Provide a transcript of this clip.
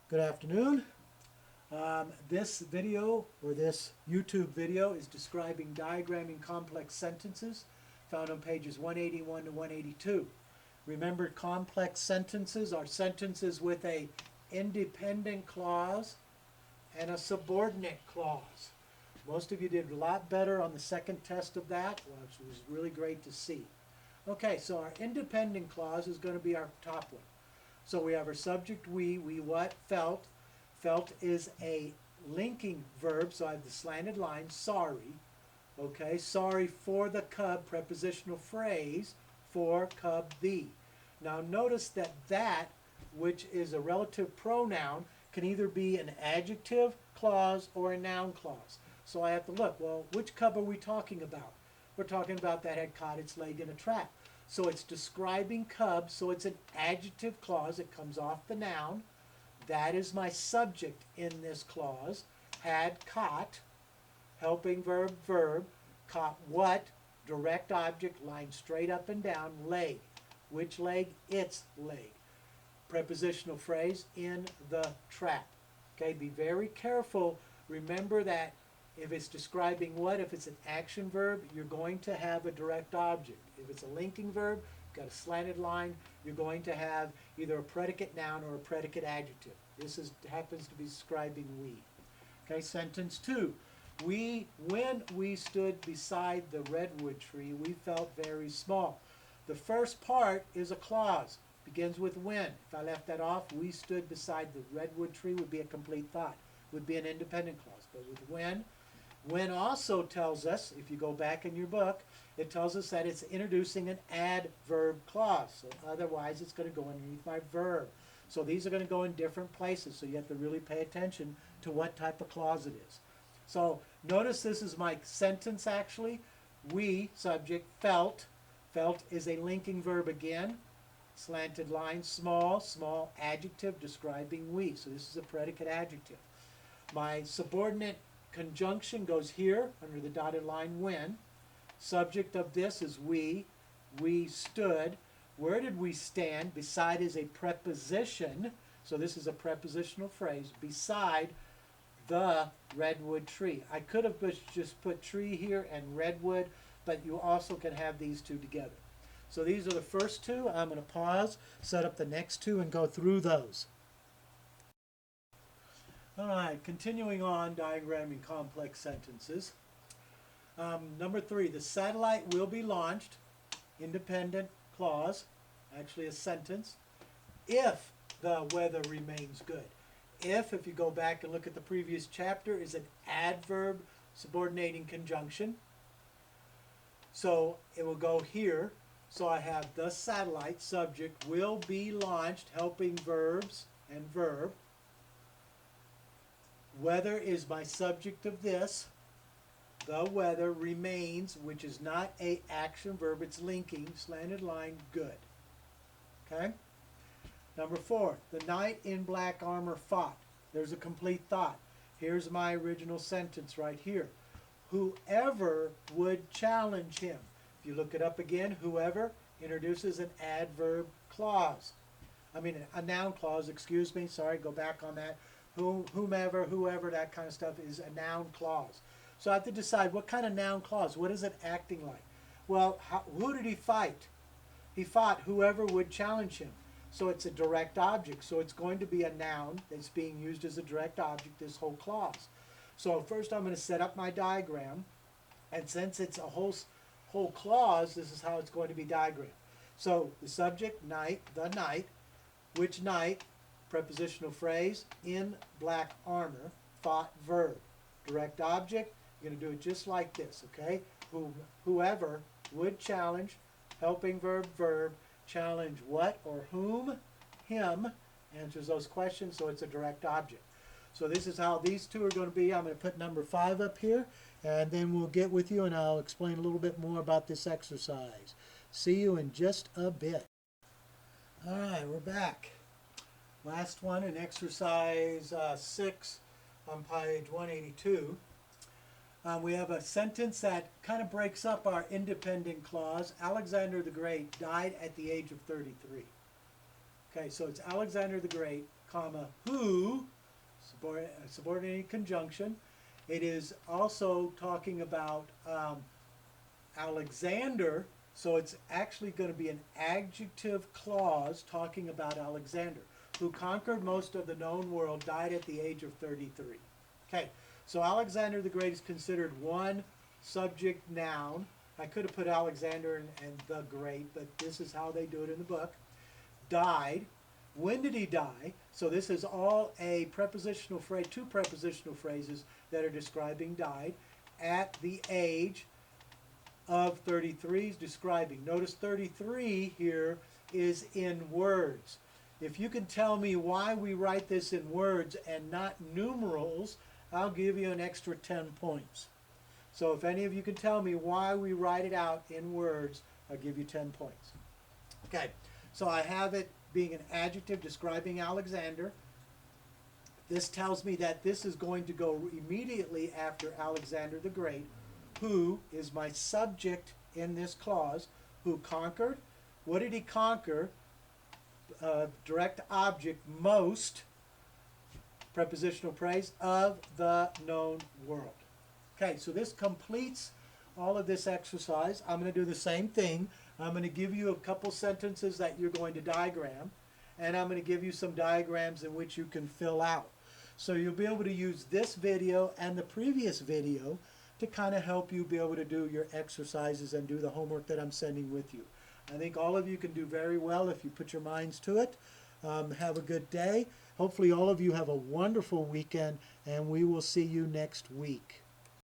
Good afternoon. This video, or this YouTube video, is describing diagramming complex sentences found on pages 181 to 182. Remember, complex sentences are sentences with a independent clause and a subordinate clause. Most of you did a lot better on the second test of that, which was really great to see. Okay, so our independent clause is going to be our top one. So we have our subject, we what, felt. Felt is a linking verb, so I have the slanted line, sorry. Okay, sorry for the cub, prepositional phrase, for cub thee. Now notice that, which is a relative pronoun, can either be an adjective clause or a noun clause. So I have to look, well, which cub are we talking about? We're talking about that had caught its leg in a trap. So it's describing cub, so it's an adjective clause. It comes off the noun. That is my subject in this clause. Had caught, helping verb, verb. Caught what? Direct object, line straight up and down, leg. Which leg? Its leg. Prepositional phrase, in the trap. Okay, be very careful. Remember that if it's describing what, if it's an action verb, you're going to have a direct object. If it's a linking verb, got a slanted line, you're going to have either a predicate noun or a predicate adjective. This happens to be describing we. Okay, sentence 2. When we stood beside the redwood tree, we felt very small. The first part is a clause. Begins with when. If I left that off, we stood beside the redwood tree would be a complete thought. Would be an independent clause. But with when also tells us, if you go back in your book, it tells us that it's introducing an adverb clause. So otherwise, it's going to go underneath my verb. So these are going to go in different places. So you have to really pay attention to what type of clause it is. So notice this is my sentence actually. We, subject, felt. Felt is a linking verb again. Slanted line, small, small adjective describing we. So this is a predicate adjective. My subordinate conjunction goes here under the dotted line when. Subject of this is we. We stood. Where did we stand? Beside is a preposition. So this is a prepositional phrase. Beside the redwood tree. I could have just put tree here and redwood, but you also can have these two together. So these are the first two. I'm going to pause, set up the next two, and go through those. All right, continuing on diagramming complex sentences. Number 3, the satellite will be launched, independent clause, actually a sentence, if the weather remains good. If you go back and look at the previous chapter, is an adverb subordinating conjunction. So it will go here. So I have the satellite, subject, will be launched, helping verbs and verb. Weather is my subject of this. The weather remains, which is not a action verb, it's linking, slanted line, good. Okay? Number 4, the knight in black armor fought. There's a complete thought. Here's my original sentence right here. Whoever would challenge him. If you look it up again, whoever introduces an adverb clause. A noun clause, excuse me, sorry, go back on that. Whomever, whoever, that kind of stuff is a noun clause. So I have to decide what kind of noun clause, what is it acting like? Well, who did he fight? He fought whoever would challenge him. So it's a direct object. So it's going to be a noun that's being used as a direct object, this whole clause. So first I'm going to set up my diagram. And since it's a whole clause, this is how it's going to be diagrammed. So the subject, knight, the knight. Which knight? Prepositional phrase, in black armor, fought verb. Direct object, you're going to do it just like this, okay? Whoever would challenge, helping verb, verb, challenge what or whom? Him, answers those questions, so it's a direct object. So this is how these two are going to be. I'm going to put number 5 up here, and then we'll get with you and I'll explain a little bit more about this exercise. See you in just a bit. All right, we're back. Last one in exercise 6 on page 182. We have a sentence that kind of breaks up our independent clause. Alexander the Great died at the age of 33. Okay, so it's Alexander the Great, comma, who, subordinated conjunction. It is also talking about Alexander, so it's actually going to be an adjective clause talking about Alexander, who conquered most of the known world, died at the age of 33. Okay, so Alexander the Great is considered one subject noun. I could have put Alexander and the Great, but this is how they do it in the book. Died. When did he die? So this is all a prepositional phrase, two prepositional phrases that are describing died. At the age of 33 is describing. Notice 33 here is in words. If you can tell me why we write this in words and not numerals, I'll give you an extra 10 points. So if any of you can tell me why we write it out in words, I'll give you 10 points. Okay, so I have it being an adjective describing Alexander. This tells me that this is going to go immediately after Alexander the Great, who is my subject in this clause, who conquered. What did he conquer? Direct object, most, prepositional phrase, of the known world. Okay, so this completes all of this exercise. I'm going to do the same thing. I'm going to give you a couple sentences that you're going to diagram, and I'm going to give you some diagrams in which you can fill out. So you'll be able to use this video and the previous video to kind of help you be able to do your exercises and do the homework that I'm sending with you. I think all of you can do very well if you put your minds to it. Have a good day. Hopefully all of you have a wonderful weekend, and we will see you next week.